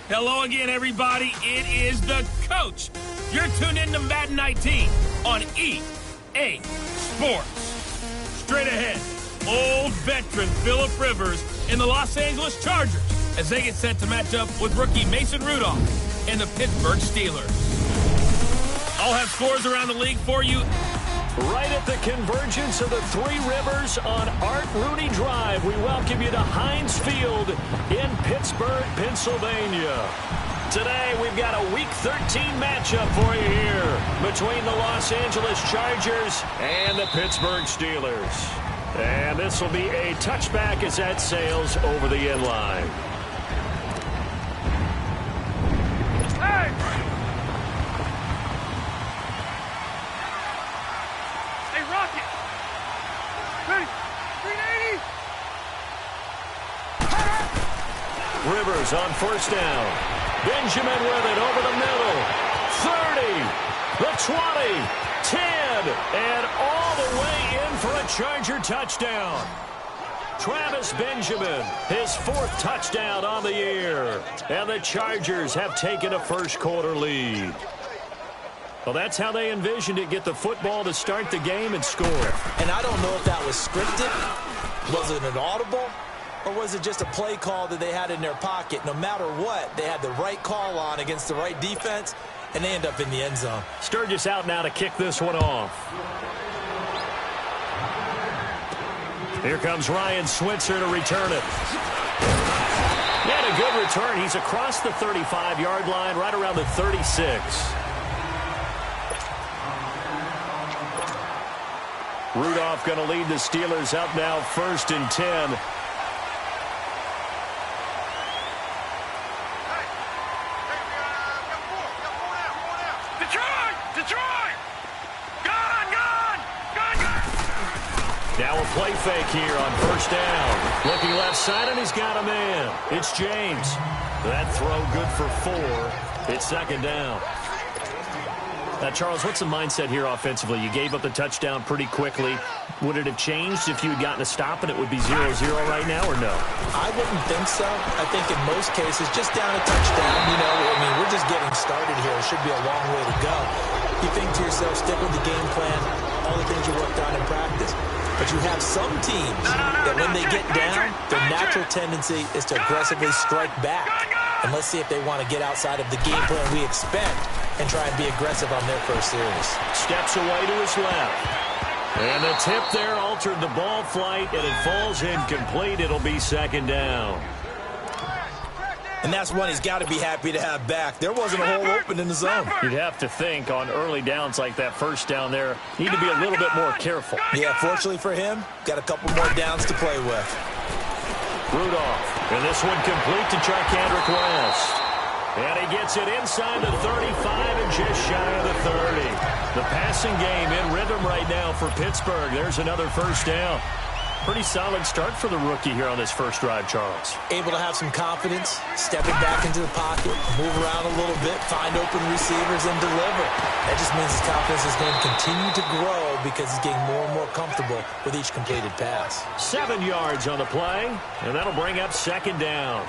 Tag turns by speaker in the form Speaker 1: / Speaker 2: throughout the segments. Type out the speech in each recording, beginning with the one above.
Speaker 1: Hello again, everybody. It is the coach. You're tuned into Madden 19 on EA Sports. Straight ahead, old veteran Phillip Rivers and the Los Angeles Chargers as they get set to match up with rookie Mason Rudolph and the Pittsburgh Steelers. I'll have scores around the league for you.
Speaker 2: Right at the convergence of the Three Rivers on Art Rooney Drive, we welcome you to Heinz Field in Pittsburgh, Pennsylvania. Today, we've got a Week 13 matchup for you here between the Los Angeles Chargers and the Pittsburgh Steelers. And this will be a touchback as that sails over the end line. Rivers on first down. Benjamin with it over the middle. 30, the 20, 10, and all the way in for a Charger touchdown. Travis Benjamin, his fourth touchdown on the year. And the Chargers have taken a first-quarter lead. Well, that's how they envisioned it, get the football to start the game and score.
Speaker 3: And I don't know if that was scripted. Was it an audible? Or was it just a play call that they had in their pocket? No matter what, they had the right call on against the right defense, and they end up in the end zone.
Speaker 2: Sturgis out now to kick this one off. Here comes Ryan Switzer to return it. He had a good return. He's across the 35-yard line, right around the 36. Rudolph going to lead the Steelers up now, 1st and 10. Now a play fake here on first down. Looking left side, and he's got a man. It's James. That throw good for 4. It's 2nd down. Now, Charles, what's the mindset here offensively? You gave up the touchdown pretty quickly. Would it have changed if you had gotten a stop and it would be 0-0 right now, or no?
Speaker 3: I wouldn't think so. I think in most cases, just down a touchdown, I mean, we're just getting started here. It should be a long way to go. You think to yourself, stick with the game plan, all the things you worked on in practice. But you have some teams that when they get down, their natural tendency is to aggressively strike back. And let's see if they want to get outside of the game plan we expect and try and be aggressive on their first series.
Speaker 2: Steps away to his left. And the tip there altered the ball flight, and it falls incomplete. It'll be 2nd down.
Speaker 3: And that's one he's got to be happy to have back. There wasn't a hole open in the zone.
Speaker 2: You'd have to think on early downs like that first down there, need to be a little bit more careful.
Speaker 3: Yeah, fortunately for him, got a couple more downs to play with.
Speaker 2: Rudolph, and this one complete to Charkandrick West. And he gets it inside the 35 and just shy of the 30. The passing game in rhythm right now for Pittsburgh. There's another first down. Pretty solid start for the rookie here on this first drive, Charles.
Speaker 3: Able to have some confidence, stepping back into the pocket, move around a little bit, find open receivers, and deliver. That just means his confidence is going to continue to grow because he's getting more and more comfortable with each completed pass.
Speaker 2: 7 yards on the play, and that'll bring up 2nd down.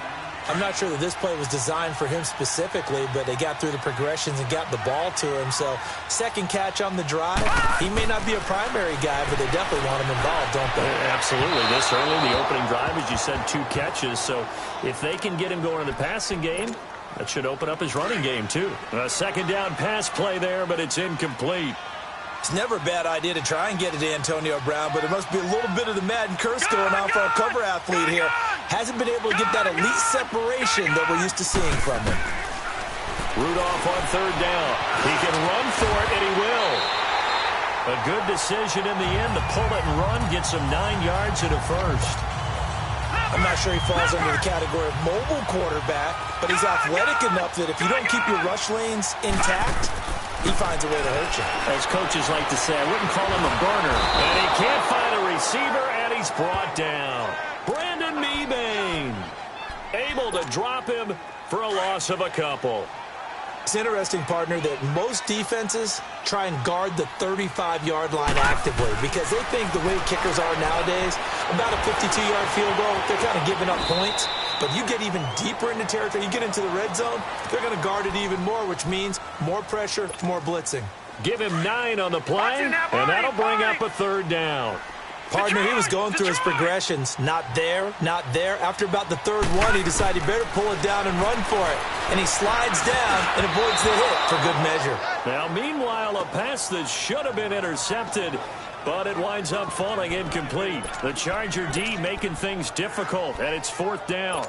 Speaker 3: I'm not sure that this play was designed for him specifically, but they got through the progressions and got the ball to him. So, second catch on the drive. He may not be a primary guy, but they definitely want him involved, don't they?
Speaker 2: Absolutely. This early, the opening drive, as you said, 2 catches. So, if they can get him going in the passing game, that should open up his running game, too. A 2nd down pass play there, but it's incomplete.
Speaker 3: It's never a bad idea to try and get it to Antonio Brown, but it must be a little bit of the Madden curse going on for our cover athlete here. Hasn't been able to get that elite separation that we're used to seeing from him.
Speaker 2: Rudolph on 3rd down. He can run for it, and he will. A good decision in the end to pull it and run, gets him 9 yards and a first.
Speaker 3: I'm not sure he falls under the category of mobile quarterback, but he's athletic enough that if you don't keep your rush lanes intact, he finds a way to hurt you.
Speaker 2: As coaches like to say, I wouldn't call him a burner. And he can't find a receiver, and he's brought down. Brandon Mebane able to drop him for a loss of a couple.
Speaker 3: It's interesting, partner, that most defenses try and guard the 35-yard line actively because they think the way kickers are nowadays, about a 52-yard field goal. They're kind of giving up points. But you get even deeper into territory, you get into the red zone, they're going to guard it even more, which means more pressure, more blitzing.
Speaker 2: Give him 9 on the play, and that'll bring up a third down.
Speaker 3: Partner, he was going through his progressions. Not there, not there. After about the third one, he decided he better pull it down and run for it. And he slides down and avoids the hit for good measure.
Speaker 2: Now, meanwhile, a pass that should have been intercepted, but it winds up falling incomplete. The Charger D making things difficult, and it's 4th down.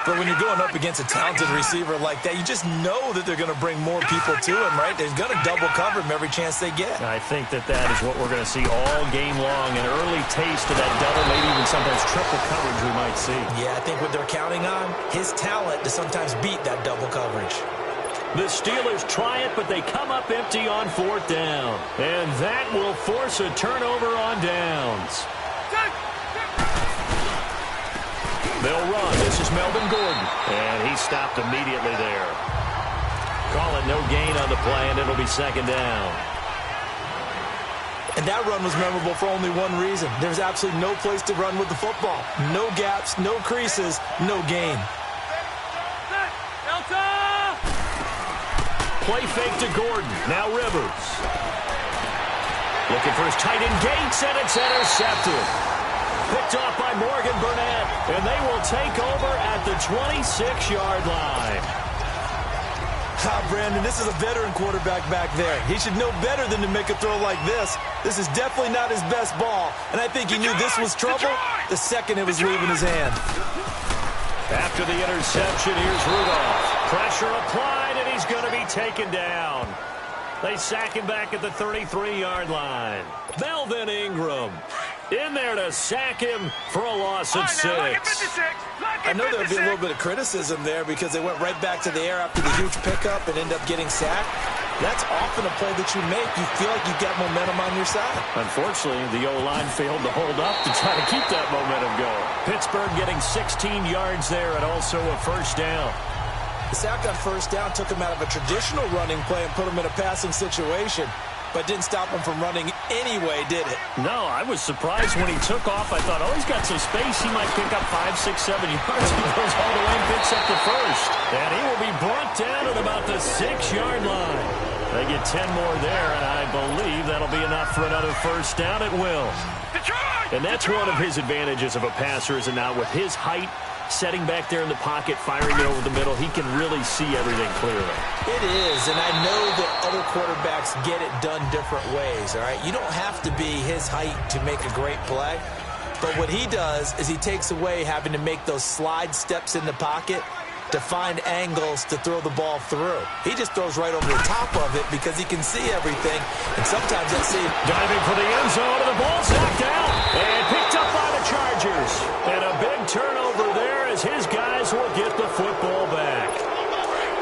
Speaker 3: But when you're going up against a talented receiver like that, you just know that they're going to bring more people to him, right? They're going to double cover him every chance they get.
Speaker 2: I think that is what we're going to see all game long, an early taste of that double, maybe even sometimes triple coverage we might see.
Speaker 3: Yeah, I think what they're counting on, his talent to sometimes beat that double coverage.
Speaker 2: The Steelers try it, but they come up empty on 4th down. And that will force a turnover on downs. They'll run. This is Melvin Gordon. And he stopped immediately there. Call it no gain on the play, and it'll be 2nd down.
Speaker 3: And that run was memorable for only one reason. There's absolutely no place to run with the football. No gaps, no creases, no gain.
Speaker 2: Play fake to Gordon. Now Rivers. Looking for his tight end Gates, and it's intercepted. Picked off by Morgan Burnett, and they will take over at the 26-yard line.
Speaker 3: Brandon, this is a veteran quarterback back there. He should know better than to make a throw like this. This is definitely not his best ball, and I think he knew this was trouble the second it was leaving his hand.
Speaker 2: After the interception, here's Rudolph. Pressure applied, and he's going to be taken down. They sack him back at the 33-yard line. Melvin Ingram in there to sack him for a loss of 6.
Speaker 3: I know there'll be a little bit of criticism there because they went right back to the air after the huge pickup and end up getting sacked. That's often a play that you make. You feel like you've got momentum on your side. Unfortunately, the O-line failed to hold up to try to keep that momentum going.
Speaker 2: Pittsburgh getting 16 yards there and also a 1st down.
Speaker 3: The sack on 1st down took him out of a traditional running play and put him in a passing situation, but didn't stop him from running anyway, did it?
Speaker 2: No, I was surprised when he took off. I thought, oh, he's got some space. He might pick up 5, 6, 7 yards. He goes all the way and picks up the 1st. And he will be brought down at about the 6-yard line. They get 10 more there, and I believe that'll be enough for another 1st down. It will. And that's one of his advantages of a passer, is it not? With his height, setting back there in the pocket, firing it over the middle, he can really see everything clearly.
Speaker 3: It is, and I know that other quarterbacks get it done different ways, all right? You don't have to be his height to make a great play, but what he does is he takes away having to make those slide steps in the pocket to find angles to throw the ball through. He just throws right over the top of it because he can see everything, and sometimes that see
Speaker 2: diving for the end zone, and the ball's knocked out and picked up by the Chargers. And a big turnover there as his guys will get the football back.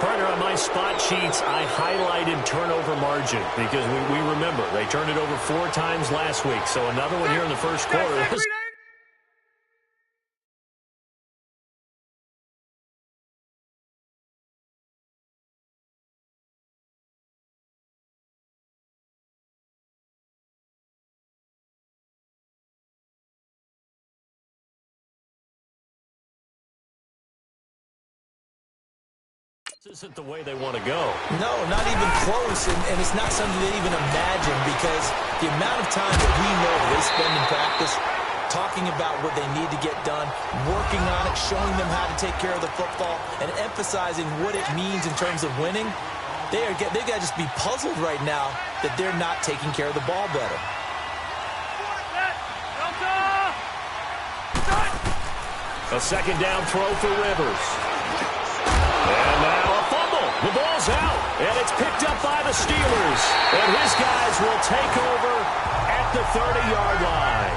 Speaker 2: Partner, on my spot sheets, I highlighted turnover margin because we remember they turned it over 4 times last week. So another one here in the 1st quarter. This isn't the way they want to go.
Speaker 3: No, not even close, and it's not something they even imagine because the amount of time that we know they spend in practice talking about what they need to get done, working on it, showing them how to take care of the football, and emphasizing what it means in terms of winning, they got to just be puzzled right now that they're not taking care of the ball better.
Speaker 2: A 2nd down throw for Rivers. And now a fumble. The ball's out, and it's picked up by the Steelers. And his guys will take over at the 30-yard line.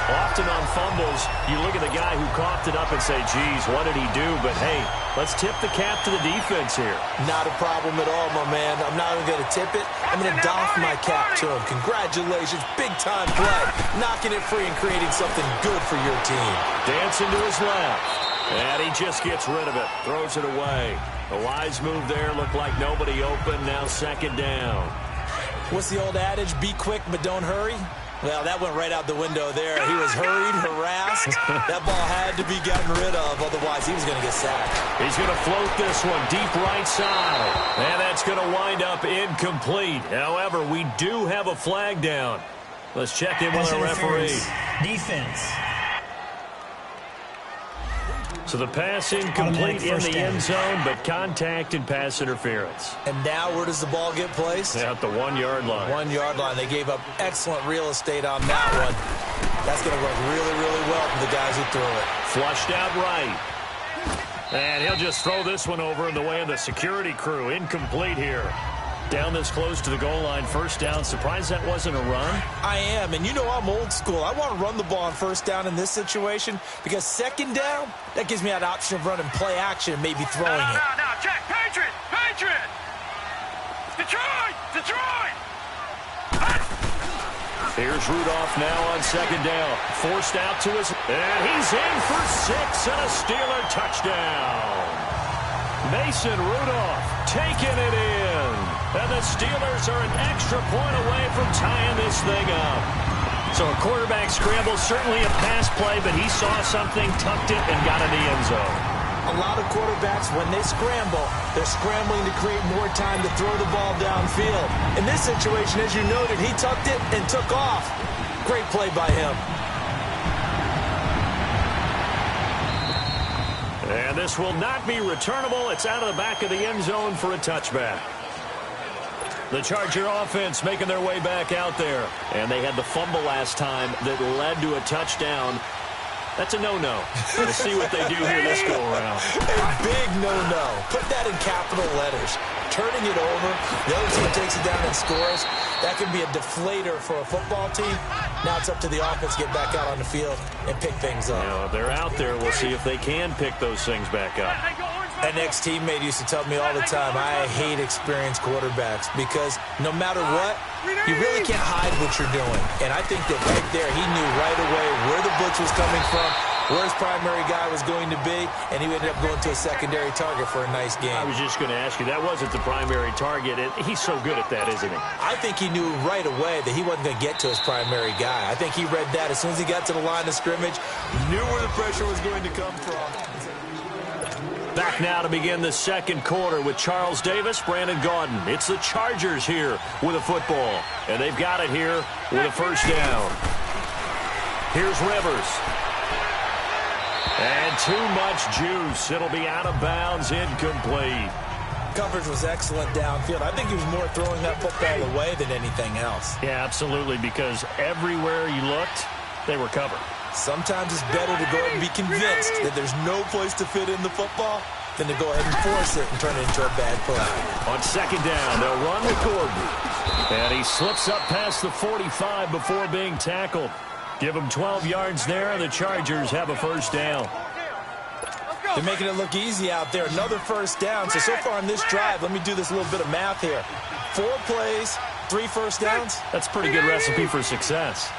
Speaker 2: Often on fumbles, you look at the guy who coughed it up and say, geez, what did he do? But, hey, let's tip the cap to the defense here.
Speaker 3: Not a problem at all, my man. I'm not even going to tip it. I'm going to doff my cap to him. Congratulations. Big-time play. Knocking it free and creating something good for your team.
Speaker 2: Dancing to his left. And he just gets rid of it. Throws it away. A wise move there. Looked like nobody open. Now 2nd down.
Speaker 3: What's the old adage? Be quick, but don't hurry. Well, that went right out the window there. He was hurried, harassed. That ball had to be gotten rid of, otherwise he was going to get sacked.
Speaker 2: He's going to float this one deep right side. And that's going to wind up incomplete. However, we do have a flag down. Let's check in with our referee.
Speaker 4: Defense.
Speaker 2: So the pass incomplete in the end zone, but contact and pass interference.
Speaker 3: And now where does the ball get placed?
Speaker 2: At the 1-yard line.
Speaker 3: 1-yard line. They gave up excellent real estate on that one. That's going to work really, really well for the guys who threw it.
Speaker 2: Flushed out right. And he'll just throw this one over in the way of the security crew. Incomplete here. Down this close to the goal line, first down. Surprised that wasn't a run?
Speaker 3: I am, and you know I'm old school. I want to run the ball on first down in this situation because second down, that gives me that option of running play action and maybe throwing it.
Speaker 1: No, check. Patriot! Detroit!
Speaker 2: Here's Rudolph now on second down. Forced out to his... And he's in for 6 and a Steeler touchdown. Mason Rudolph taking it in. And the Steelers are an extra point away from tying this thing up. So a quarterback scramble, certainly a pass play, but he saw something, tucked it, and got in the end zone.
Speaker 3: A lot of quarterbacks, when they scramble, they're scrambling to create more time to throw the ball downfield. In this situation, as you noted, he tucked it and took off. Great play by him.
Speaker 2: And this will not be returnable. It's out of the back of the end zone for a touchback. The Charger offense making their way back out there. And they had the fumble last time that led to a touchdown. That's a no-no. We'll see what they do here this go-around.
Speaker 3: A big no-no. Put that in capital letters. Turning it over, the other team takes it down and scores. That can be a deflator for a football team. Now it's up to the offense to get back out on the field and pick things up.
Speaker 2: If they're out there, we'll see if they can pick those things back up.
Speaker 3: An ex-teammate used to tell me all the time, I hate experienced quarterbacks because no matter what, you really can't hide what you're doing. And I think that right there, he knew right away where the blitz was coming from, where his primary guy was going to be, and he ended up going to a secondary target for a nice game.
Speaker 2: I was just going to ask you, that wasn't the primary target. He's so good at that, isn't he?
Speaker 3: I think he knew right away that he wasn't going to get to his primary guy. I think he read that as soon as he got to the line of scrimmage, knew where the pressure was going to come from.
Speaker 2: Back now to begin the second quarter with Charles Davis, Brandon Gaudin. It's the Chargers here with a football, and they've got it here with a first down. Here's Rivers. And too much juice. It'll be out of bounds, incomplete.
Speaker 3: Coverage was excellent downfield. I think he was more throwing that football away than anything else.
Speaker 2: Yeah, absolutely, because everywhere you looked, they were covered.
Speaker 3: Sometimes it's better to go ahead and be convinced that there's no place to fit in the football than to go ahead and force it and turn it into a bad play.
Speaker 2: On second down, they'll run with Gordon. And he slips up past the 45 before being tackled. Give him 12 yards there, and the Chargers have a first down.
Speaker 3: They're making it look easy out there. Another first down. So far on this drive, let me do this little bit of math here. 4 plays, 3 first downs.
Speaker 2: That's a pretty good recipe for success.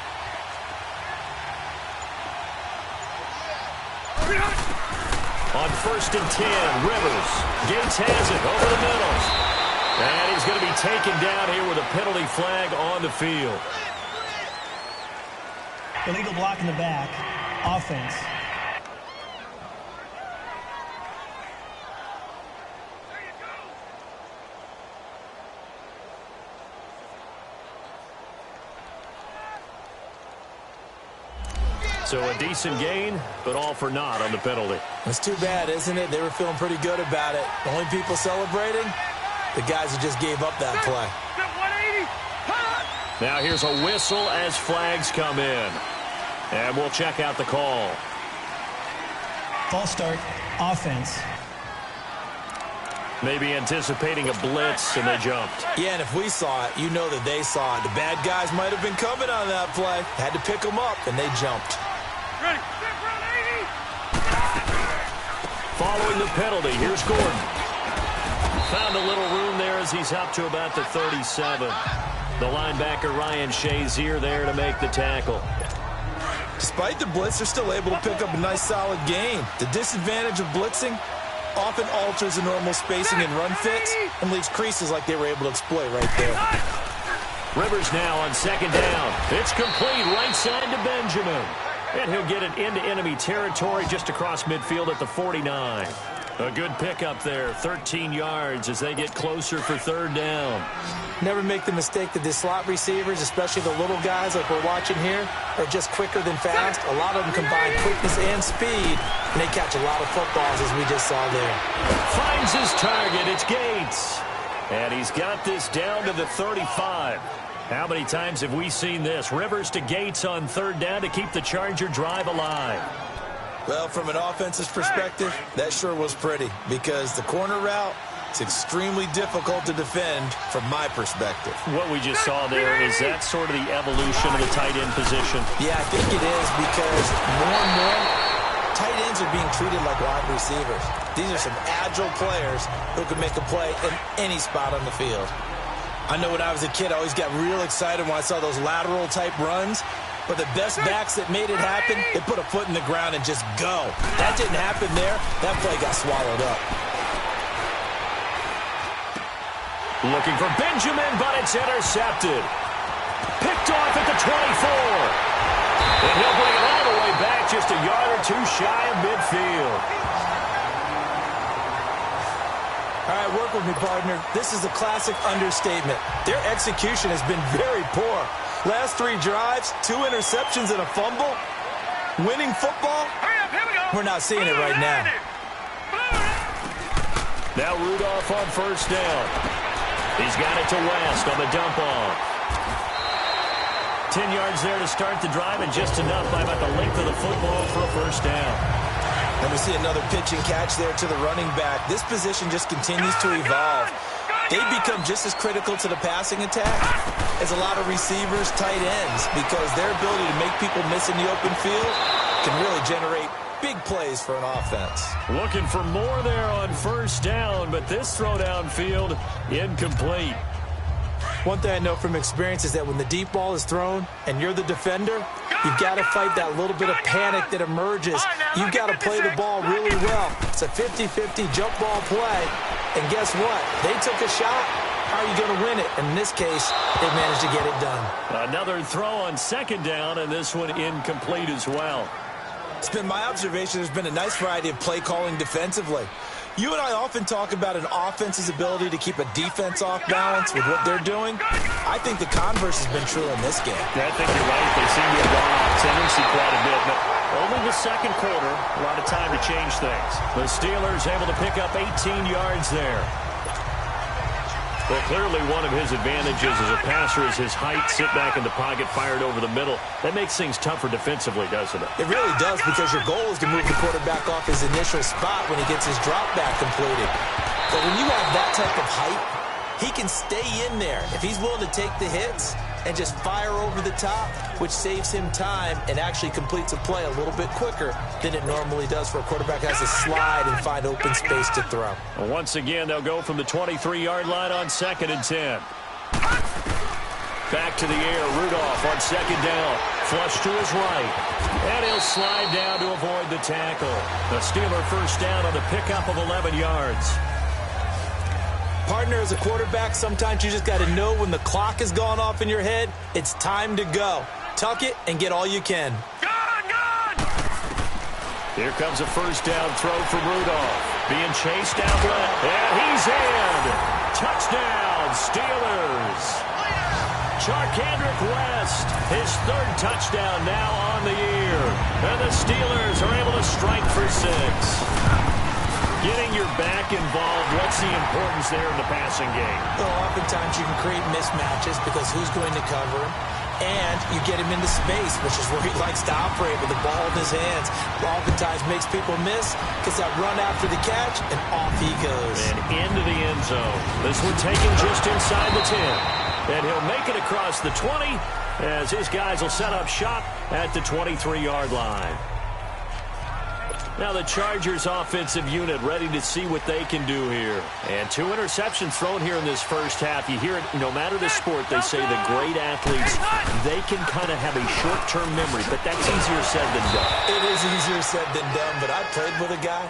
Speaker 2: On first and 10, Rivers. Gates has it over the middle. And he's going to be taken down here with a penalty flag on the field.
Speaker 4: Illegal block in the back. Offense.
Speaker 2: So a decent gain, but all for naught on the penalty.
Speaker 3: It's too bad, isn't it? They were feeling pretty good about it. The only people celebrating, the guys who just gave up that play.
Speaker 2: Now here's a whistle as flags come in. And we'll check out the call.
Speaker 4: False start. Offense.
Speaker 2: Maybe anticipating a blitz, and they jumped.
Speaker 3: Yeah, and if we saw it, you know that they saw it. The bad guys might have been coming on that play. Had to pick them up, and they jumped.
Speaker 1: Ready.
Speaker 2: Following the penalty, here's Gordon. Found a little room there as he's up to about the 37. The linebacker, Ryan Shazier, there to make the tackle.
Speaker 3: Despite the blitz, they're still able to pick up a nice, solid gain. The disadvantage of blitzing often alters the normal spacing and run fits and leaves creases like they were able to exploit right there.
Speaker 2: Rivers now on second down. It's complete right side to Benjamin. And he'll get it into enemy territory just across midfield at the 49. A good pickup there, 13 yards as they get closer for third down.
Speaker 3: Never make the mistake that the slot receivers, especially the little guys like we're watching here, are just quicker than fast. A lot of them combine quickness and speed, and they catch a lot of footballs, as we just saw there.
Speaker 2: Finds his target. It's Gates. And he's got this down to the 35. How many times have we seen this? Rivers to Gates on third down to keep the Charger drive alive.
Speaker 3: Well, from an offensive perspective, that sure was pretty, because the corner route, it's extremely difficult to defend from my perspective.
Speaker 2: What we just saw there, is that sort of the evolution of the tight end position?
Speaker 3: Yeah, I think it is, because more and more, tight ends are being treated like wide receivers. These are some agile players who can make a play in any spot on the field. I know when I was a kid, I always got real excited when I saw those lateral-type runs. But the best backs that made it happen, they put a foot in the ground and just go. That didn't happen there. That play got swallowed up.
Speaker 2: Looking for Benjamin, but it's intercepted. Picked off at the 24. And he'll bring it all the way back just a yard or two shy of midfield.
Speaker 3: All right, work with me, partner. This is a classic understatement. Their execution has been very poor. Last 3 drives, 2 interceptions and a fumble. Winning football? We're not seeing it right now.
Speaker 2: Now Rudolph on first down. He's got it to West on the dump off. 10 yards there to start the drive, and just enough by about the length of the football for a first down.
Speaker 3: And we see another pitch and catch there to the running back. This position just continues to evolve. They become just as critical to the passing attack as a lot of receivers, tight ends, because their ability to make people miss in the open field can really generate big plays for an offense.
Speaker 2: Looking for more there on first down, but this throw downfield incomplete.
Speaker 3: One thing I know from experience is that when the deep ball is thrown and you're the defender, you've got to fight that little bit of panic that emerges. You've got to play the ball really well. It's a 50-50 jump ball play. And guess what? They took a shot. How are you going to win it? And in this case, they managed to get it done.
Speaker 2: Another throw on second down, and this one incomplete as well.
Speaker 3: It's been my observation there's been a nice variety of play calling defensively. You and I often talk about an offense's ability to keep a defense off balance with what they're doing. I think the converse has been true in this game.
Speaker 2: Yeah, I think you're right. They seem to have gone off tendency quite a bit, but only the second quarter, a lot of time to change things. The Steelers able to pick up 18 yards there. Well, clearly one of his advantages as a passer is his height, sit back in the pocket, fired over the middle. That makes things tougher defensively, doesn't it?
Speaker 3: It really does, because your goal is to move the quarterback off his initial spot when he gets his drop back completed. But when you have that type of height, he can stay in there if he's willing to take the hits and just fire over the top, which saves him time and actually completes a play a little bit quicker than it normally does for a quarterback who has to slide and find open space to throw.
Speaker 2: Well, once again, they'll go from the 23-yard line on 2nd and 10. Back to the air, Rudolph on second down. Flush to his right. And he'll slide down to avoid the tackle. The Steeler first down on the pickup of 11 yards.
Speaker 3: Partner, as a quarterback, sometimes you just got to know when the clock has gone off in your head, it's time to go. Tuck it and get all you can.
Speaker 2: Here comes a first down throw for Rudolph. Being chased out left. And he's in. Touchdown, Steelers. Charkandrick West, his 3rd touchdown now on the year. And the Steelers are able to strike for 6. Getting your back involved, what's the importance there in the passing game?
Speaker 3: Well, oftentimes you can create mismatches because who's going to cover him? And you get him into space, which is where he likes to operate with the ball in his hands. Oftentimes makes people miss because that run after the catch, and off he goes.
Speaker 2: And into the end zone. This one taken just inside the 10. And he'll make it across the 20 as his guys will set up shop at the 23-yard line. Now the Chargers offensive unit ready to see what they can do here. And 2 interceptions thrown here in this first half. You hear it, no matter the sport, they say the great athletes, they can kind of have a short-term memory, but that's easier said than done.
Speaker 3: It is easier said than done, but I played with a guy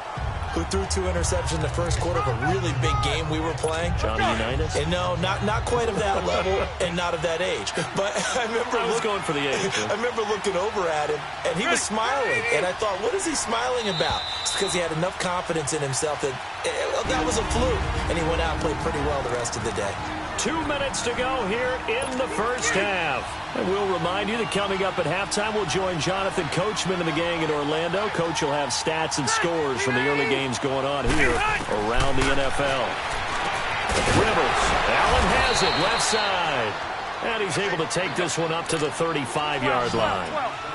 Speaker 3: who threw 2 interceptions in the first quarter of a really big game we were playing.
Speaker 2: Johnny Unitas?
Speaker 3: And no, not quite of that level and not of that age. But I was
Speaker 2: going for the age.
Speaker 3: I remember looking over at him, and he was smiling. And I thought, what is he smiling about? It's because he had enough confidence in himself that that was a fluke. And he went out and played pretty well the rest of the day.
Speaker 2: 2 minutes to go here in the first half. And we'll remind you that coming up at halftime, we'll join Jonathan Coachman and the gang in Orlando. Coach will have stats and scores from the early games going on here around the NFL. Rivers, Allen has it, left side. And he's able to take this one up to the 35-yard line.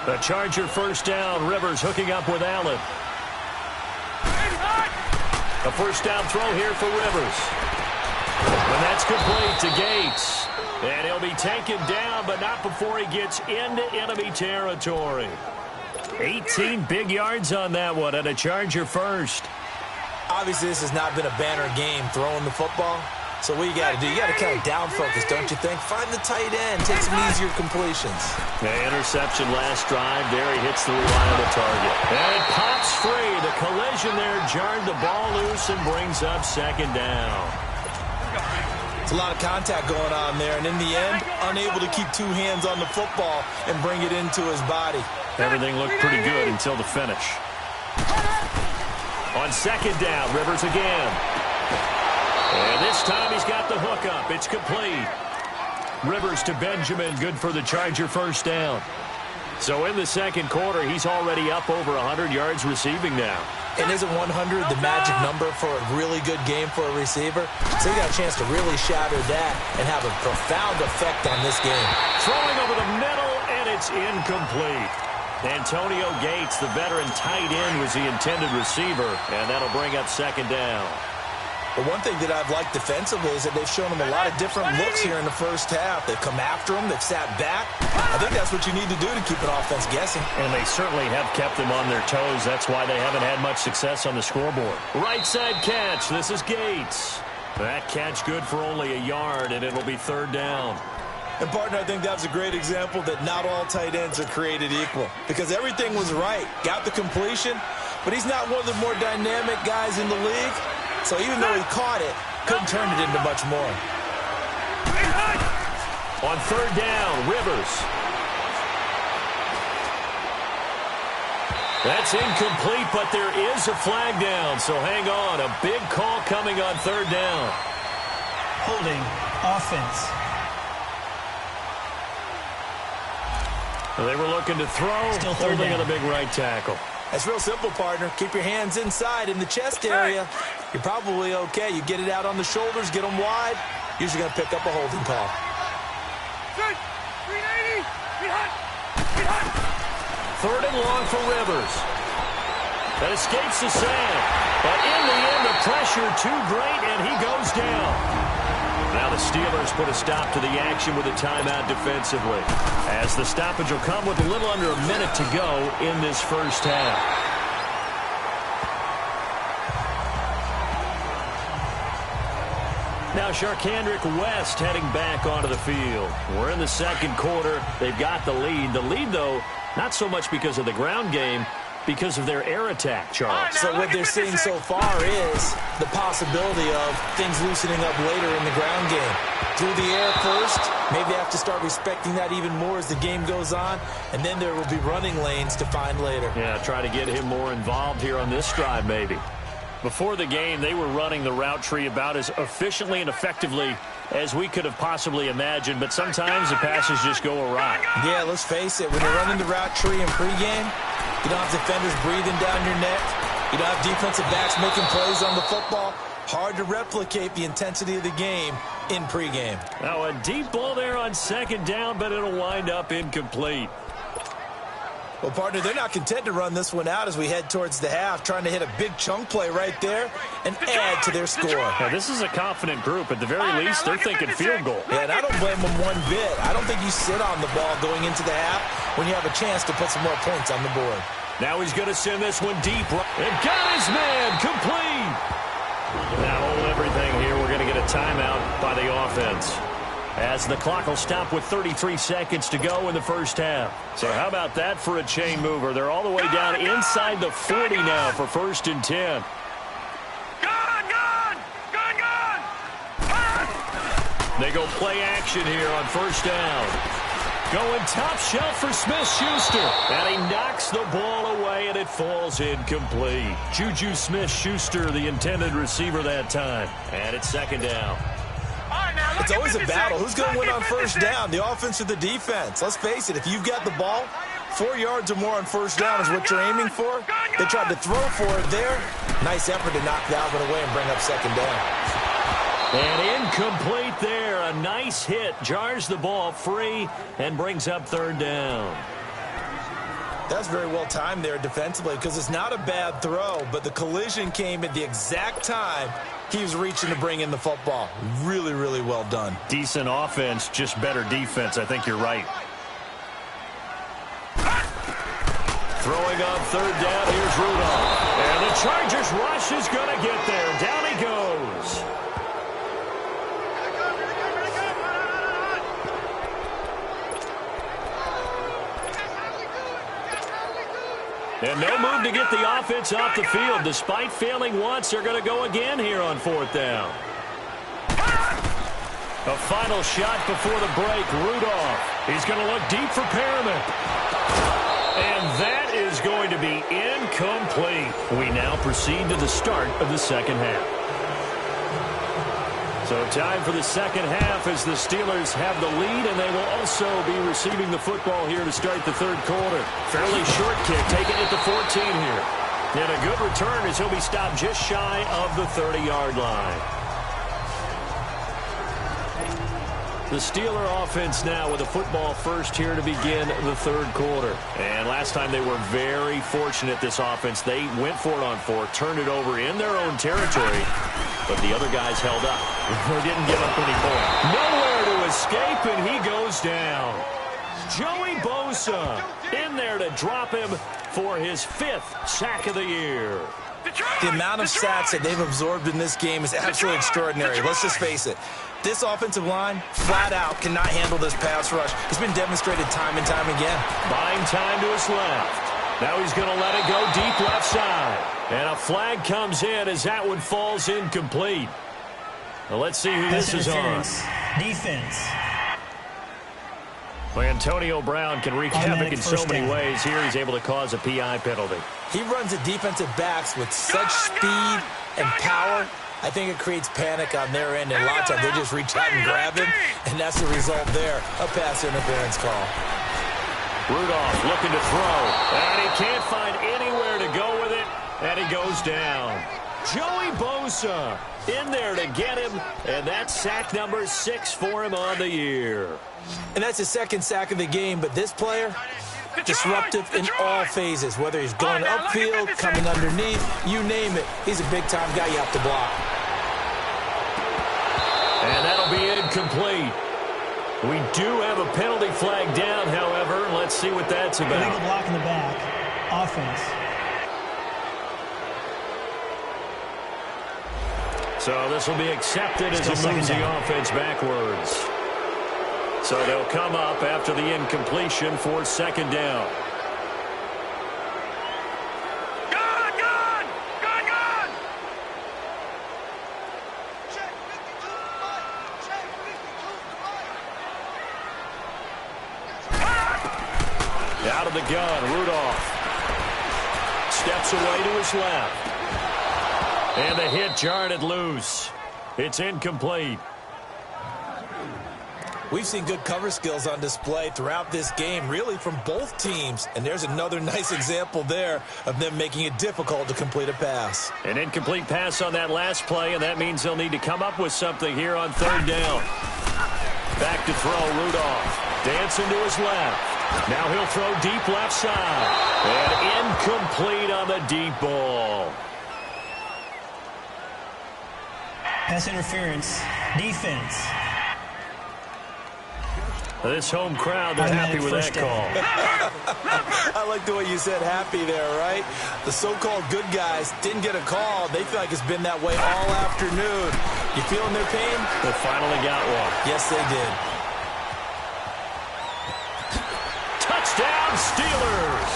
Speaker 2: The Charger first down, Rivers hooking up with Allen. A first down throw here for Rivers. And that's complete to Gates. And he'll be taken down, but not before he gets into enemy territory. 18 big yards on that one, and a Charger first.
Speaker 3: Obviously, this has not been a banner game throwing the football. So what you got to do, you got to kind of down focus, don't you think? Find the tight end, take some easier completions.
Speaker 2: The interception last drive. There he hits the reliable target. And it pops free. The collision there jarred the ball loose and brings up second down.
Speaker 3: It's a lot of contact going on there, and in the end, unable to keep 2 hands on the football and bring it into his body.
Speaker 2: Everything looked pretty good until the finish. On second down, Rivers again. And this time he's got the hook up. It's complete. Rivers to Benjamin, good for the Charger first down. So in the second quarter, he's already up over 100 yards receiving now.
Speaker 3: And isn't 100 the magic number for a really good game for a receiver? So you got a chance to really shatter that and have a profound effect on this game.
Speaker 2: Throwing over the middle, and it's incomplete. Antonio Gates, the veteran tight end, was the intended receiver, and that'll bring up second down.
Speaker 3: The one thing that I've liked defensively is that they've shown him a lot of different looks here in the first half. They've come after him. They've sat back. I think that's what you need to do to keep an offense guessing.
Speaker 2: And they certainly have kept them on their toes. That's why they haven't had much success on the scoreboard. Right side catch. This is Gates. That catch good for only a yard, and it'll be third down.
Speaker 3: And, partner, I think that was a great example that not all tight ends are created equal. Because everything was right. Got the completion, but he's not one of the more dynamic guys in the league. So even though he caught it, couldn't turn it into much more.
Speaker 2: On third down, Rivers. That's incomplete, but there is a flag down. So hang on. A big call coming on third down.
Speaker 4: Holding offense.
Speaker 2: Well, they were looking to throw.
Speaker 4: Still third
Speaker 2: holding
Speaker 4: down.
Speaker 2: on a big right tackle.
Speaker 3: That's real simple, partner. Keep your hands inside in the chest area. You're probably okay. You get it out on the shoulders, get them wide. Usually going to pick up a holding call.
Speaker 2: Third and long for Rivers. That escapes the sand. But in the end, the pressure too great, and he goes down. Now the Steelers put a stop to the action with a timeout defensively, as the stoppage will come with a little under a minute to go in this first half. Now Sharkandrick West heading back onto the field. We're in the second quarter. They've got the lead. The lead, though, not so much because of the ground game, because of their air attack, Charles.
Speaker 3: So what they're seeing so far is the possibility of things loosening up later in the ground game. Through the air first, maybe they have to start respecting that even more as the game goes on, and then there will be running lanes to find later.
Speaker 2: Yeah, try to get him more involved here on this drive, maybe. Before the game, they were running the route tree about as efficiently and effectively as we could have possibly imagined, but sometimes the passes just go awry.
Speaker 3: Yeah, let's face it, when you're running the route tree in pregame, you don't have defenders breathing down your neck. You don't have defensive backs making plays on the football. Hard to replicate the intensity of the game in pregame.
Speaker 2: Now a deep ball there on second down, but it'll wind up incomplete.
Speaker 3: Well, partner, they're not content to run this one out as we head towards the half, trying to hit a big chunk play right there and add to their score.
Speaker 2: Now, this is a confident group. At the very least, they're thinking field goal.
Speaker 3: Yeah, and I don't blame them one bit. I don't think you sit on the ball going into the half when you have a chance to put some more points on the board.
Speaker 2: Now he's going to send this one deep. And got his man complete. Now hold everything here. We're going to get a timeout by the offense, as the clock will stop with 33 seconds to go in the first half. So how about that for a chain mover? They're all the way down inside the 40 now for 1st and 10. They go play action here on first down. Going top shelf for Smith-Schuster. And he knocks the ball away, and it falls incomplete. Juju Smith-Schuster, the intended receiver that time. And it's second down.
Speaker 3: It's always a battle. Who's going to win on first down, the offense or the defense? Let's face it, if you've got the ball, 4 yards or more on first down is what you're aiming for. They tried to throw for it there. Nice effort to knock that one away and bring up second down.
Speaker 2: And incomplete there. A nice hit. Jars the ball free and brings up third down.
Speaker 3: That's very well timed there defensively because it's not a bad throw, but the collision came at the exact time he was reaching to bring in the football. Really, really well done.
Speaker 2: Decent offense, just better defense. I think you're right. Throwing on third down, here's Rudolph. And the Chargers rush is going to get there. Down he goes. And no move to get the offense off the field. Despite failing once, they're going to go again here on fourth down. A final shot before the break. Rudolph. He's going to look deep for Perriman. And that is going to be incomplete. We now proceed to the start of the second half. So time for the second half as the Steelers have the lead, and they will also be receiving the football here to start the third quarter. Fairly short kick, taking it to 14 here. And a good return as he'll be stopped just shy of the 30-yard line. The Steeler offense now with a football first here to begin the third quarter. And last time they were very fortunate, this offense. They went for it on fourth, turned it over in their own territory, but the other guys held up. They didn't give up any more. Nowhere to escape, and he goes down. Joey Bosa in there to drop him for his 5th sack of the year.
Speaker 3: The amount of sacks that they've absorbed in this game is absolutely extraordinary. Let's just face it. This offensive line, flat out, cannot handle this pass rush. It's been demonstrated time and time again.
Speaker 2: Buying time to his left. Now he's going to let it go deep left side. And a flag comes in as that one falls incomplete. Well, let's see who this is on.
Speaker 4: Defense.
Speaker 2: Well, Antonio Brown can wreak havoc in so many ways. Here he's able to cause a PI penalty.
Speaker 3: He runs at defensive backs with such speed and power. I think it creates panic on their end, and a lot of times they just reach out and grab him, and that's the result there, a pass interference call.
Speaker 2: Rudolph looking to throw, and he can't find anywhere to go with it, and he goes down. Joey Bosa in there to get him, and that's sack number 6 for him on the year.
Speaker 3: And that's his second sack of the game, but this player, disruptive in all phases, whether he's going upfield, coming underneath, you name it. He's a big-time guy you have to block.
Speaker 2: And that'll be incomplete. We do have a penalty flag down, however. Let's see what that's about.
Speaker 4: Illegal block in the back. Offense.
Speaker 2: So this will be accepted as it moves the offense backwards. So they'll come up after the incompletion for second down. Out of the gun, Rudolph steps away to his left. And the hit jarred it loose. It's incomplete.
Speaker 3: We've seen good cover skills on display throughout this game, really from both teams. And there's another nice example there of them making it difficult to complete a pass.
Speaker 2: An incomplete pass on that last play, and that means they'll need to come up with something here on third down. Back to throw, Rudolph. Dancing to his left. Now he'll throw deep left side. And incomplete on the deep ball.
Speaker 4: Pass interference. Defense.
Speaker 2: This home crowd, they're happy with that call.
Speaker 3: I like the way you said happy there, right? The so-called good guys didn't get a call. They feel like it's been that way all afternoon. You feeling their pain?
Speaker 2: They finally got one.
Speaker 3: Yes, they did.
Speaker 2: Touchdown, Steelers!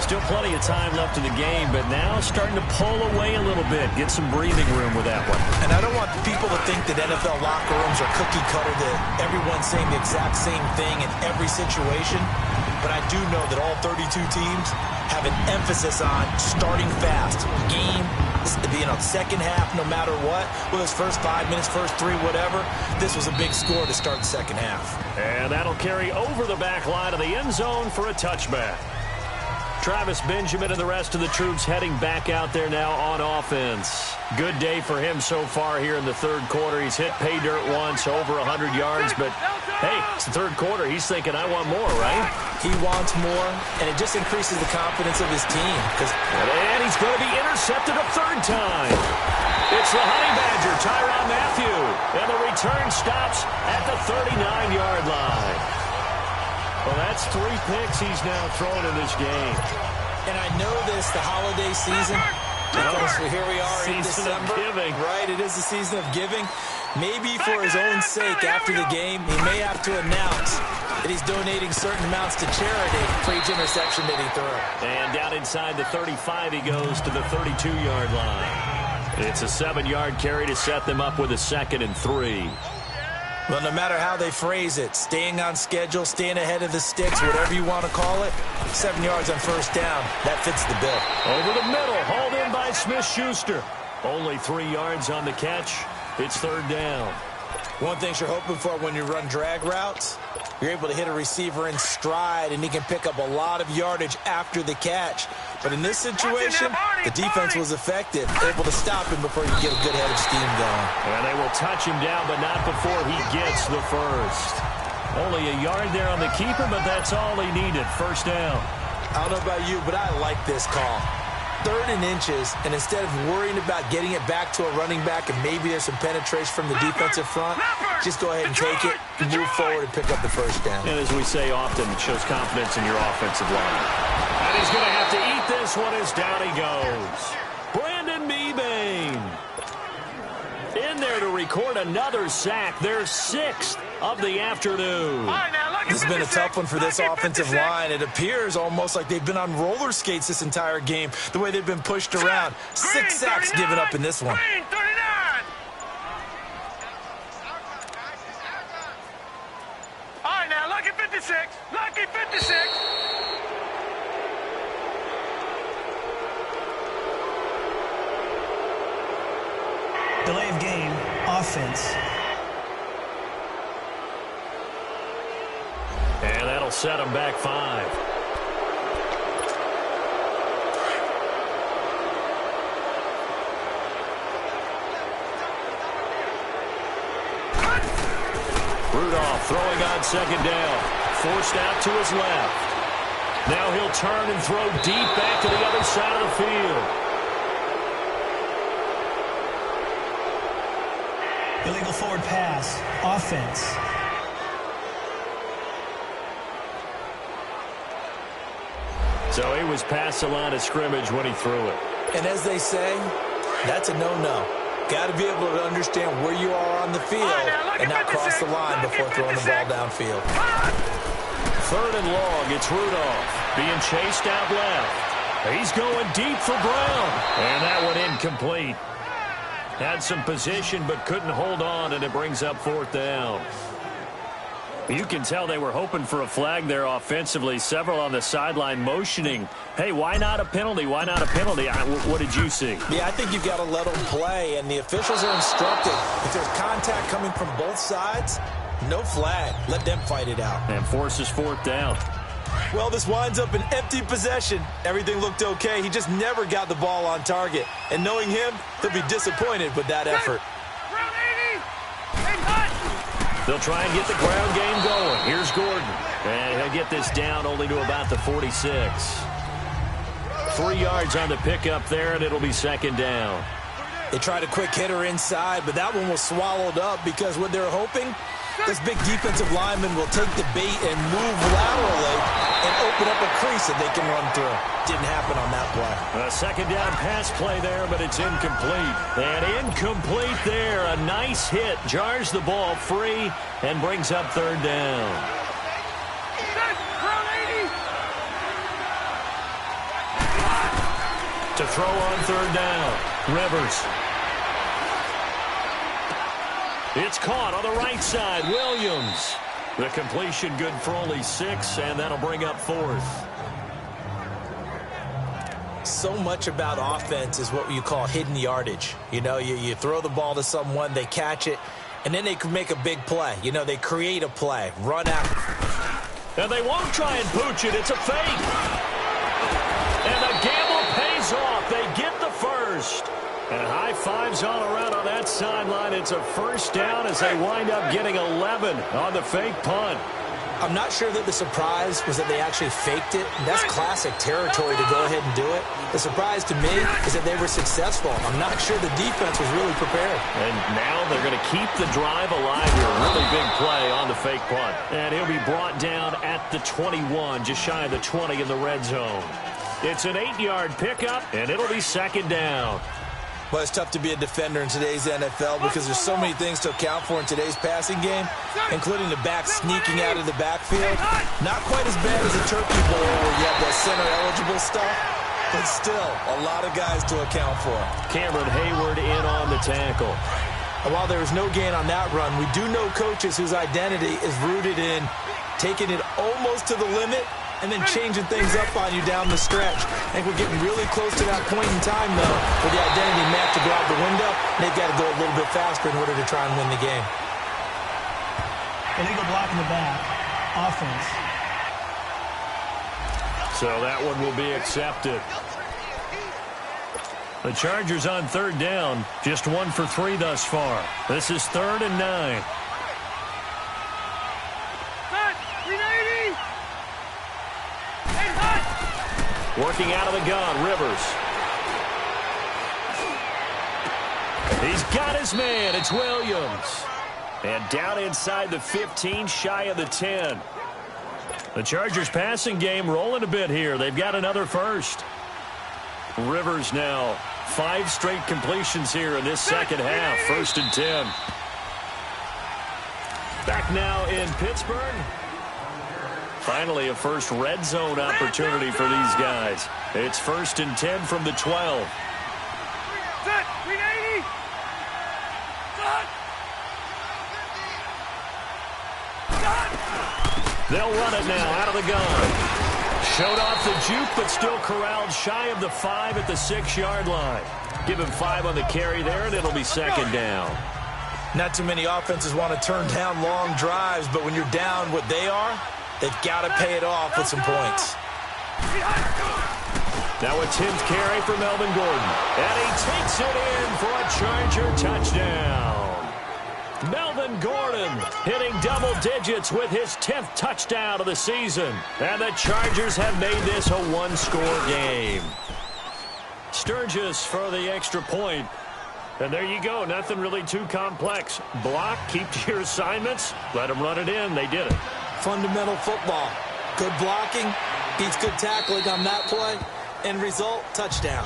Speaker 2: Still plenty of time left in the game, but now starting to pull away a little bit. Get some breathing room with that one.
Speaker 3: And I don't want people to think that NFL locker rooms are cookie cutter, that everyone's saying the exact same thing in every situation. But I do know that all 32 teams have an emphasis on starting fast. Game, second half, no matter what. Whether it's first 5 minutes, first 3, whatever. This was a big score to start the second half.
Speaker 2: And that'll carry over the back line of the end zone for a touchback. Travis Benjamin and the rest of the troops heading back out there now on offense. Good day for him so far here in the third quarter. He's hit pay dirt once, over 100 yards, but hey, it's the third quarter. He's thinking, I want more, right?
Speaker 3: He wants more, and it just increases the confidence of his team.
Speaker 2: And he's going to be intercepted a third time. It's the Honey Badger, Tyrann Mathieu, and the return stops at the 39-yard line. Well, that's 3 picks he's now thrown in this game.
Speaker 3: And I know this, the holiday season, because here we are in December. Right, it is the season of giving. Maybe for his own sake, after the game, he may have to announce that he's donating certain amounts to charity for each interception that he threw.
Speaker 2: And down inside the 35, he goes to the 32-yard line. It's a 7-yard carry to set them up with a 2nd and 3.
Speaker 3: Well, no matter how they phrase it, staying on schedule, staying ahead of the sticks, whatever you want to call it, 7 yards on first down, that fits the bill.
Speaker 2: Over the middle, hauled in by Smith-Schuster. Only 3 yards on the catch. It's third down.
Speaker 3: One thing you're hoping for when you run drag routes, you're able to hit a receiver in stride, and he can pick up a lot of yardage after the catch. But in this situation, the defense was effective, able to stop him before you get a good head of steam going.
Speaker 2: And they will touch him down, but not before he gets the first. Only a yard there on the keeper, but that's all he needed. First down.
Speaker 3: I don't know about you, but I like this call. 3rd and inches, and instead of worrying about getting it back to a running back and maybe there's some penetration from the defensive front, just go ahead and take it, move forward, and pick up the first down.
Speaker 2: And as we say often, it shows confidence in your offensive line. And he's going to have to eat this one as down he goes. Brandon Mebane in there to record another sack. Their 6th of the afternoon.
Speaker 3: This has been a tough one for this offensive line. It appears almost like they've been on roller skates this entire game, the way they've been pushed around. 6 sacks given up in this one.
Speaker 1: All right, now, lucky 56. Lucky 56.
Speaker 4: Delay of game, offense.
Speaker 2: And that'll set him back 5. Rudolph throwing on second down. Forced out to his left. Now he'll turn and throw deep back to the other side of the field.
Speaker 4: Illegal forward pass, offense.
Speaker 2: So he was past the line of scrimmage when he threw it.
Speaker 3: And as they say, that's a no-no. Got to be able to understand where you are on the field and not cross the line before throwing the ball downfield.
Speaker 2: 3rd and long, it's Rudolph being chased out left. He's going deep for Brown. And that one incomplete. Had some position but couldn't hold on, and it brings up 4th down. You can tell they were hoping for a flag there offensively. Several on the sideline motioning, hey, why not a penalty? Why not a penalty? What did you see?
Speaker 3: Yeah, I think you've got to let them play, and the officials are instructed. If there's contact coming from both sides, no flag. Let them fight it out.
Speaker 2: And forces 4th down.
Speaker 3: Well, this winds up an empty possession. Everything looked okay. He just never got the ball on target. And knowing him, he'll be disappointed with that effort.
Speaker 2: They'll try and get the ground game going. Here's Gordon. And he'll get this down only to about the 46. 3 yards on the pickup there, and it'll be second down.
Speaker 3: They tried a quick hitter inside, but that one was swallowed up because what they're hoping, this big defensive lineman will take the bait and move laterally and open up a crease that they can run through. Didn't happen on that play.
Speaker 2: A second down pass play there, but it's incomplete. And incomplete there. A nice hit. Jars the ball free and brings up 3rd down. To throw on third down. Rivers. It's caught on the right side. Williams. The completion good for only 6, and that'll bring up 4th.
Speaker 3: So much about offense is what you call hidden yardage. You know, you throw the ball to someone, they catch it, and then they can make a big play. You know, they create a play, run out.
Speaker 2: And they won't try and pooch it. It's a fake. And the gamble pays off. They get the first. And high fives all around on that sideline. It's a first down as they wind up getting 11 on the fake punt.
Speaker 3: I'm not sure that the surprise was that they actually faked it. That's classic territory to go ahead and do it. The surprise to me is that they were successful. I'm not sure the defense was really prepared.
Speaker 2: And now they're going to keep the drive alive here. Really big play on the fake punt. And he'll be brought down at the 21, just shy of the 20 in the red zone. It's an 8-yard pickup, and it'll be second down.
Speaker 3: Well, it's tough to be a defender in today's NFL because there's so many things to account for in today's passing game, including the back sneaking out of the backfield. Not quite as bad as a turkey bowl where you have the center-eligible stuff, but still a lot of guys to account for.
Speaker 2: Cameron Hayward in on the tackle.
Speaker 3: And while there was no gain on that run, we do know coaches whose identity is rooted in taking it almost to the limit and then changing things up on you down the stretch. I think we're getting really close to that point in time, though, where the identity map to go out the window, and they've got to go a little bit faster in order to try and win the game.
Speaker 4: Illegal block in the back. Offense.
Speaker 2: So that one will be accepted. The Chargers on third down, just 1 for 3 thus far. This is 3rd and 9. Working out of the gun, Rivers. He's got his man. It's Williams. And down inside the 15, shy of the 10. The Chargers passing game rolling a bit here. They've got another first. Rivers now 5 straight completions here in this second half. 1st and 10. Back now in Pittsburgh. Finally, a first red zone opportunity for these guys. It's 1st and 10 from the 12. They'll run it now out of the gun. Showed off the juke, but still corralled shy of the 5 at the 6-yard line. Give him 5 on the carry there, and it'll be second down.
Speaker 3: Not too many offenses want to turn down long drives, but when you're down what they are, they've got to pay it off with some points.
Speaker 2: Now a 10th carry for Melvin Gordon. And he takes it in for a Charger touchdown. Melvin Gordon hitting double digits with his 10th touchdown of the season. And the Chargers have made this a 1-score game. Sturgis for the extra point. And there you go. Nothing really too complex. Block, keep to your assignments, let them run it in. They did it.
Speaker 3: Fundamental football. Good blocking, beats good tackling on that play. End result, touchdown.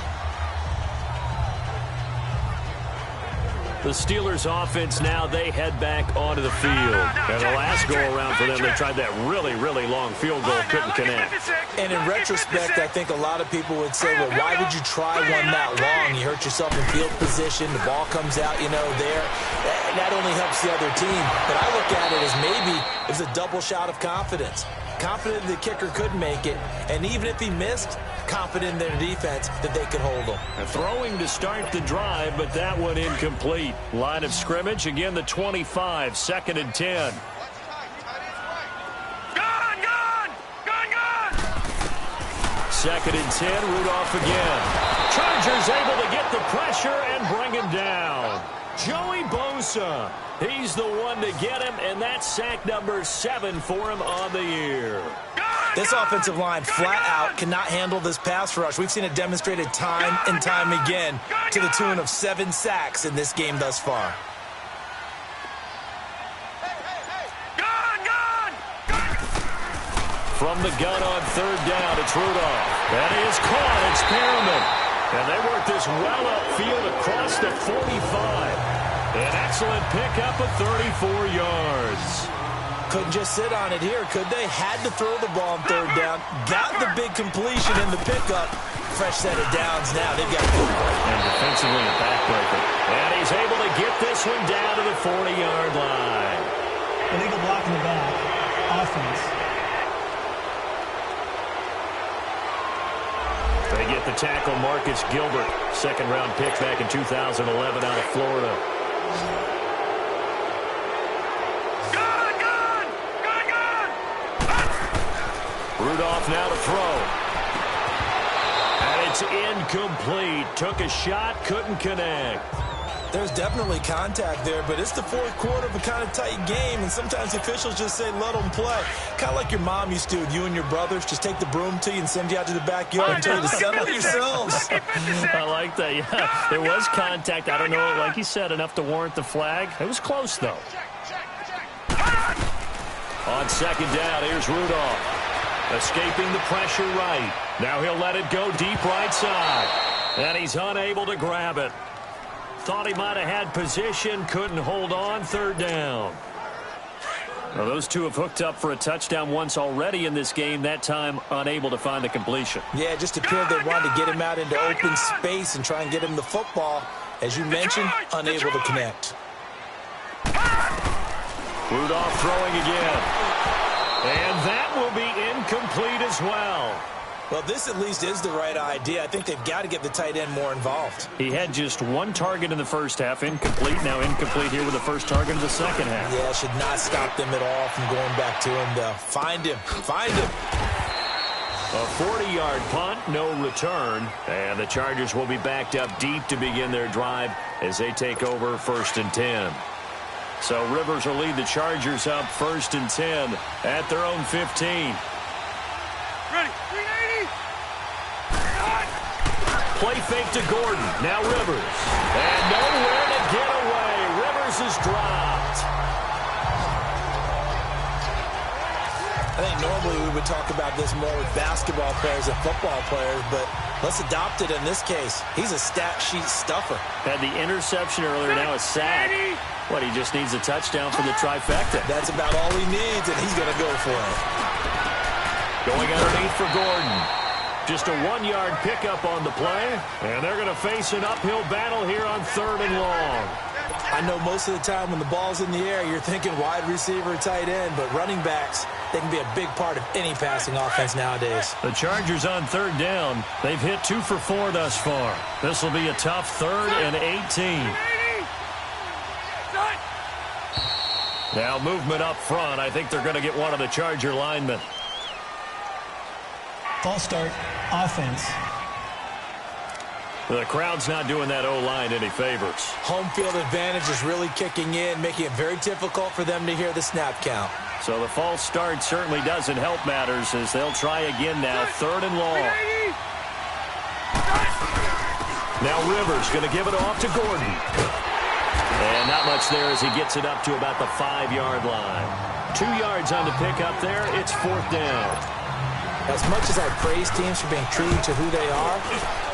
Speaker 2: The Steelers offense now, they head back onto the field. And the last go-around for them, they tried that really, really long field goal, couldn't connect.
Speaker 3: And in retrospect, I think a lot of people would say, well, why would you try one that long? You hurt yourself in field position, the ball comes out, you know, there. That only helps the other team. But I look at it as maybe it was a double shot of confidence. Confident the kicker could make it, and even if he missed, confident in their defense that they could hold him.
Speaker 2: Throwing to start the drive, but that one incomplete. Line of scrimmage, again the 25, 2nd and 10.
Speaker 1: Gone!
Speaker 2: 2nd and 10, Rudolph again. Chargers able to get the pressure and bring him down. Joey Bosa, he's the one to get him, and that's sack number 7 for him on the year.
Speaker 3: This offensive line flat out cannot handle this pass rush. We've seen it demonstrated time and time again to the tune of 7 sacks in this game thus far.
Speaker 2: From the gun on 3rd down, it's Rudolph. That is caught. It's Perriman. And they work this well upfield across the 45. An excellent pickup of 34 yards.
Speaker 3: Couldn't just sit on it here, could they? Had to throw the ball on third down. Got the big completion in the pickup. Fresh set of downs now. They've got a good one.
Speaker 2: And defensively, a backbreaker. And he's able to get this one down to the 40-yard line.
Speaker 4: Illegal block in the back. Offense.
Speaker 2: They get the tackle, Marcus Gilbert. Second-round pick back in 2011 out of Florida. Rudolph now to throw. And it's incomplete. Took a shot, couldn't connect.
Speaker 3: There's definitely contact there, but it's the fourth quarter of a kind of tight game, and sometimes officials just say, let them play. Kind of like your mom used to with you and your brothers. Just take the broom to you and send you out to the backyard and tell you to settle yourselves.
Speaker 2: I like that, yeah. There was contact. I don't know, like you said, enough to warrant the flag. It was close, though. On second down, here's Rudolph. Escaping the pressure right. Now he'll let it go deep right side. And he's unable to grab it. Thought he might have had position, couldn't hold on, third down. Well, those two have hooked up for a touchdown once already in this game, that time unable to find the completion.
Speaker 3: Yeah, it just appeared they wanted to get him out into open space and try and get him the football. As you mentioned, unable to connect.
Speaker 2: Rudolph throwing again. And that will be incomplete as well.
Speaker 3: Well, this at least is the right idea. I think they've got to get the tight end more involved.
Speaker 2: He had just one target in the first half, incomplete. Now incomplete here with the first target of the second half.
Speaker 3: Yeah, should not stop them at all from going back to him, though. Find him. Find him.
Speaker 2: A 40-yard punt, no return. And the Chargers will be backed up deep to begin their drive as they take over 1st and 10. So Rivers will lead the Chargers up 1st and 10 at their own 15.
Speaker 1: Ready.
Speaker 2: Play fake to Gordon. Now Rivers. And nowhere to get away. Rivers is dropped.
Speaker 3: I think normally we would talk about this more with basketball players and football players, but let's adopt it in this case. He's a stat sheet stuffer.
Speaker 2: Had the interception earlier, now a sack. What, he just needs a touchdown for the trifecta.
Speaker 3: That's about all he needs, and he's going to go for it.
Speaker 2: Going underneath for Gordon. Just a 1-yard pickup on the play, and they're going to face an uphill battle here on 3rd and long.
Speaker 3: I know most of the time when the ball's in the air, you're thinking wide receiver, tight end, but running backs, they can be a big part of any passing offense nowadays.
Speaker 2: The Chargers on 3rd down. They've hit 2 for 4 thus far. This will be a tough 3rd and 18. Now movement up front. I think they're going to get one of the Charger linemen.
Speaker 4: False start. Offense.
Speaker 2: The crowd's not doing that O-line any favors.
Speaker 3: Home field advantage is really kicking in, making it very difficult for them to hear the snap count.
Speaker 2: So the false start certainly doesn't help matters as they'll try again now, 3rd and long. Now Rivers going to give it off to Gordon. And not much there as he gets it up to about the 5-yard line. 2 yards on the pickup there. It's 4th down.
Speaker 3: As much as I praise teams for being true to who they are,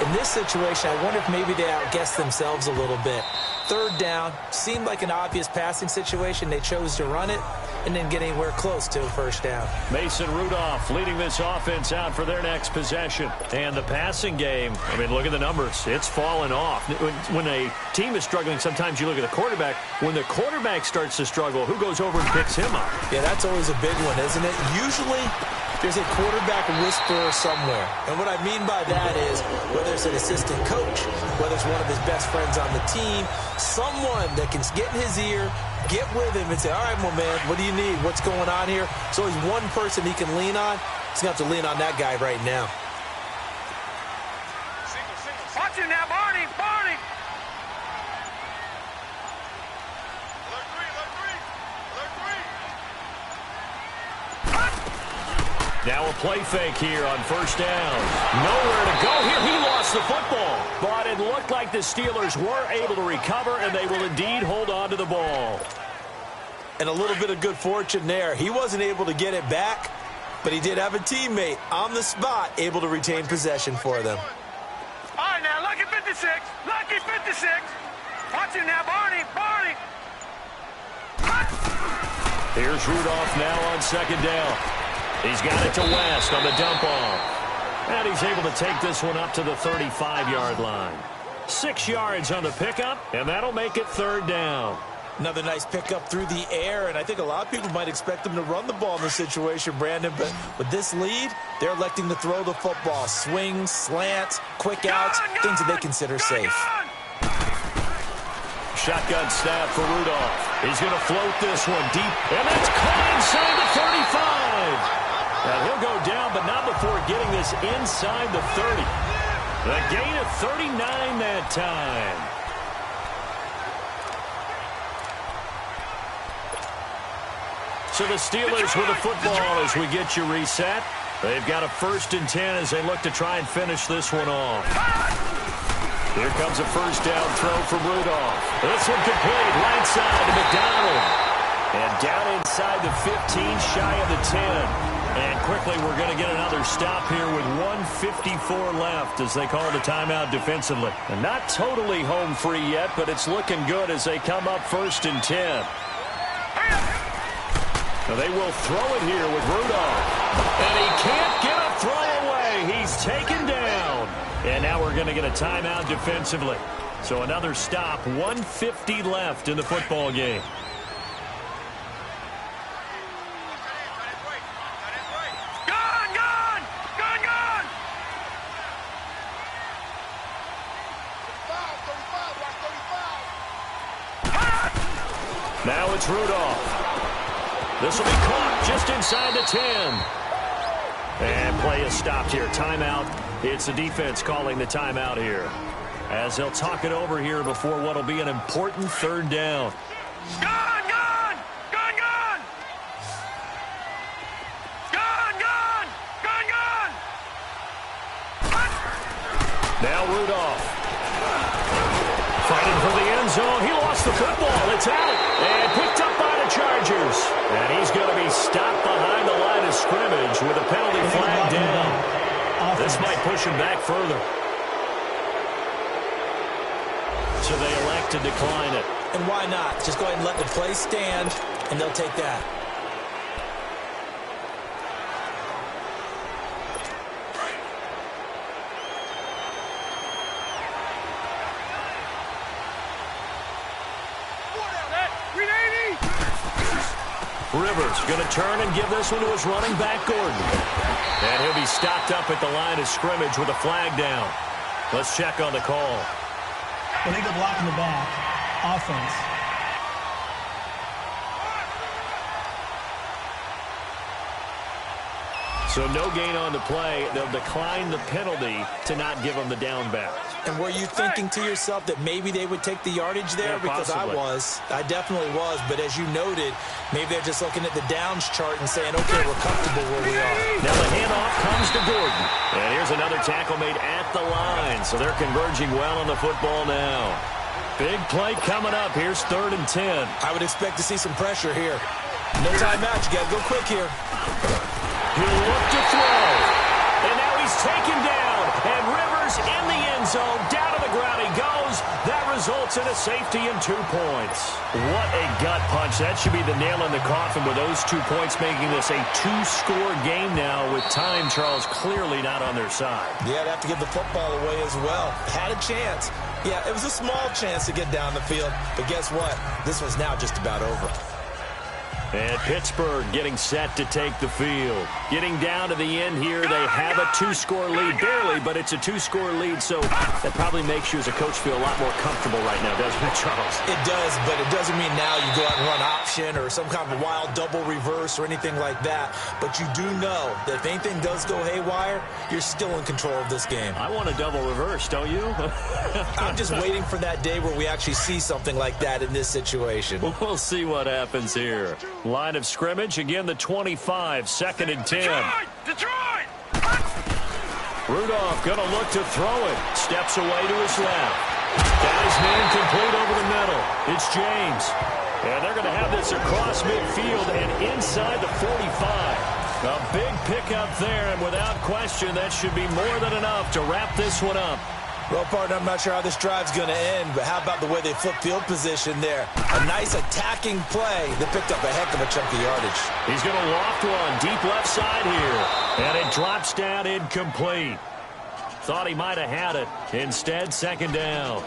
Speaker 3: in this situation, I wonder if maybe they outguessed themselves a little bit. 3rd down, seemed like an obvious passing situation. They chose to run it and didn't get anywhere close to a 1st down.
Speaker 2: Mason Rudolph leading this offense out for their next possession. And the passing game, I mean, look at the numbers. It's fallen off. When a team is struggling, sometimes you look at the quarterback. When the quarterback starts to struggle, who goes over and picks him up?
Speaker 3: Yeah, that's always a big one, isn't it? Usually, there's a quarterback whisperer somewhere. And what I mean by that is, whether it's an assistant coach, whether it's one of his best friends on the team, someone that can get in his ear, get with him and say, all right, well, man, what do you need? What's going on here? So he's one person he can lean on. He's going to have to lean on that guy right now.
Speaker 1: Watch him now, Barney.
Speaker 2: Now a play fake here on 1st down. Nowhere to go here. He lost the football. But it looked like the Steelers were able to recover, and they will indeed hold on to the ball.
Speaker 3: And a little bit of good fortune there. He wasn't able to get it back, but he did have a teammate on the spot able to retain possession for them.
Speaker 1: All right, now, lucky 56. Lucky 56. Watch him now, Barney.
Speaker 2: Here's Rudolph now on second down. He's got it to West on the dump off. And he's able to take this one up to the 35-yard line. 6 yards on the pickup, and that'll make it third down.
Speaker 3: Another nice pickup through the air, and I think a lot of people might expect them to run the ball in this situation, Brandon, but with this lead, they're electing to throw the football. Swings, slants, quick outs, things that they consider safe.
Speaker 2: Shotgun snap for Rudolph. He's going to float this one deep, and that's caught inside the 35. Now he'll go down, but not before getting this inside the 30. The gain of 39 that time. So the Steelers with the football as we get you reset. They've got a 1st and 10 as they look to try and finish this one off. Here comes a first down throw from Rudolph. This one complete, right side to McDonald. And down inside the 15, shy of the 10. And quickly we're going to get another stop here with 1:54 left as they call the timeout defensively. And not totally home free yet, but it's looking good as they come up 1st and 10. Now they will throw it here with Rudolph. And he can't get a throw away. He's taken down. And now we're going to get a timeout defensively. So another stop, 1:50 left in the football game. Now it's Rudolph. This will be caught just inside the 10. And play is stopped here. Timeout. It's the defense calling the timeout here. As they'll talk it over here before what will be an important third down.
Speaker 1: Gone! Gone! Gone! Gone! Gone! Gone! Gone! Gone!
Speaker 2: Now Rudolph. Fighting for the end zone. He lost the football. It's out. And picked up by the Chargers. And he's going to be stopped behind the line of scrimmage with a penalty flag down. This might push him back further. So they elect to decline it.
Speaker 3: And why not? Just go ahead and let the play stand, and they'll take that.
Speaker 2: Rivers going to turn and give this one to his running back, Gordon. And he'll be stopped up at the line of scrimmage with a flag down. Let's check on the call.
Speaker 4: Illegal block in the back. Offense.
Speaker 2: So no gain on the play. They'll decline the penalty to not give him the down back.
Speaker 3: And were you thinking to yourself that maybe they would take the yardage there?
Speaker 2: Yeah,
Speaker 3: because
Speaker 2: possibly.
Speaker 3: I definitely was. But as you noted, maybe they're just looking at the downs chart and saying, okay, we're comfortable where we are.
Speaker 2: Now the handoff comes to Gordon. And here's another tackle made at the line. So they're converging well on the football now. Big play coming up. Here's 3rd and 10.
Speaker 3: I would expect to see some pressure here. No timeout. You got to go quick here.
Speaker 2: He'll look to throw. And now he's taken down. And Rivers in the end zone. Down to the ground he goes. That results in a safety and 2 points. What a gut punch. That should be the nail in the coffin with those 2 points, making this a 2-score game now with time, Charles, clearly not on their side.
Speaker 3: Yeah, they have to give the football away as well. Had a chance. Yeah, it was a small chance to get down the field. But guess what? This one's now just about over.
Speaker 2: And Pittsburgh getting set to take the field. Getting down to the end here, they have a 2-score lead. Barely, but it's a 2-score lead, so that probably makes you as a coach feel a lot more comfortable right now, doesn't it, Charles?
Speaker 3: It does, but it doesn't mean now you go out and run option or some kind of wild double reverse or anything like that. But you do know that if anything does go haywire, you're still in control of this game.
Speaker 2: I want a double reverse, don't you?
Speaker 3: I'm just waiting for that day where we actually see something like that in this situation.
Speaker 2: We'll see what happens here. Line of scrimmage, again the 25, 2nd and 10.
Speaker 1: Detroit!
Speaker 2: Rudolph going to look to throw it. Steps away to his left. Got his man complete over the middle. It's James. And they're going to have this across midfield and inside the 45. A big pickup there, and without question, that should be more than enough to wrap this one up.
Speaker 3: Well, partner, I'm not sure how this drive's going to end, but how about the way they flip field position there? A nice attacking play that picked up a heck of a chunk of yardage.
Speaker 2: He's going to loft one deep left side here, and it drops down incomplete. Thought he might have had it. Instead, second down.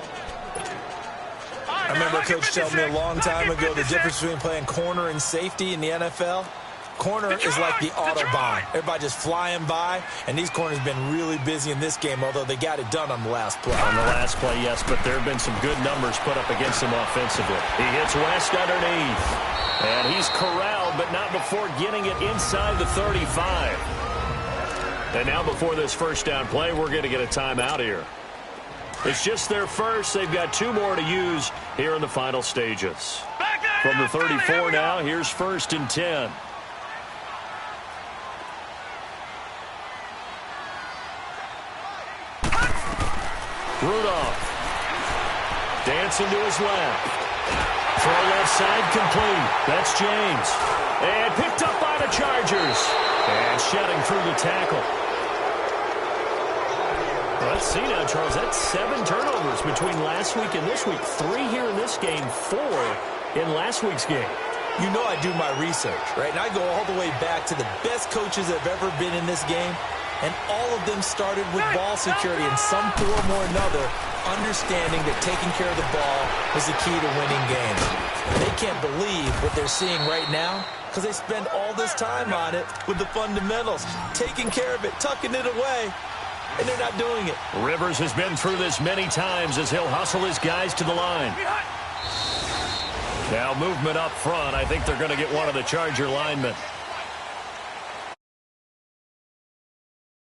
Speaker 3: I remember Coach telling me a long time ago the difference between playing corner and safety in the NFL. Corner is like the Autobahn. Everybody just flying by, and these corners have been really busy in this game, although they got it done on the last play.
Speaker 2: On the last play, yes, but there have been some good numbers put up against him offensively. He hits West underneath, and he's corralled, but not before getting it inside the 35. And now before this first down play, we're going to get a timeout here. It's just their first. They've got 2 more to use here in the final stages. From the 34 now, here's 1st and 10. Rudolph dancing to his left. Throw left side complete. That's James. And picked up by the Chargers. And shedding through the tackle. Well, let's see now, Charles. That's 7 turnovers between last week and this week. 3 here in this game, 4 in last week's game.
Speaker 3: You know I do my research, right? And I go all the way back to the best coaches that have ever been in this game. And all of them started with ball security in some form or another, understanding that taking care of the ball was the key to winning games. They can't believe what they're seeing right now because they spend all this time on it with the fundamentals, taking care of it, tucking it away, and they're not doing it.
Speaker 2: Rivers has been through this many times as he'll hustle his guys to the line. Now movement up front. I think they're going to get one of the Charger linemen.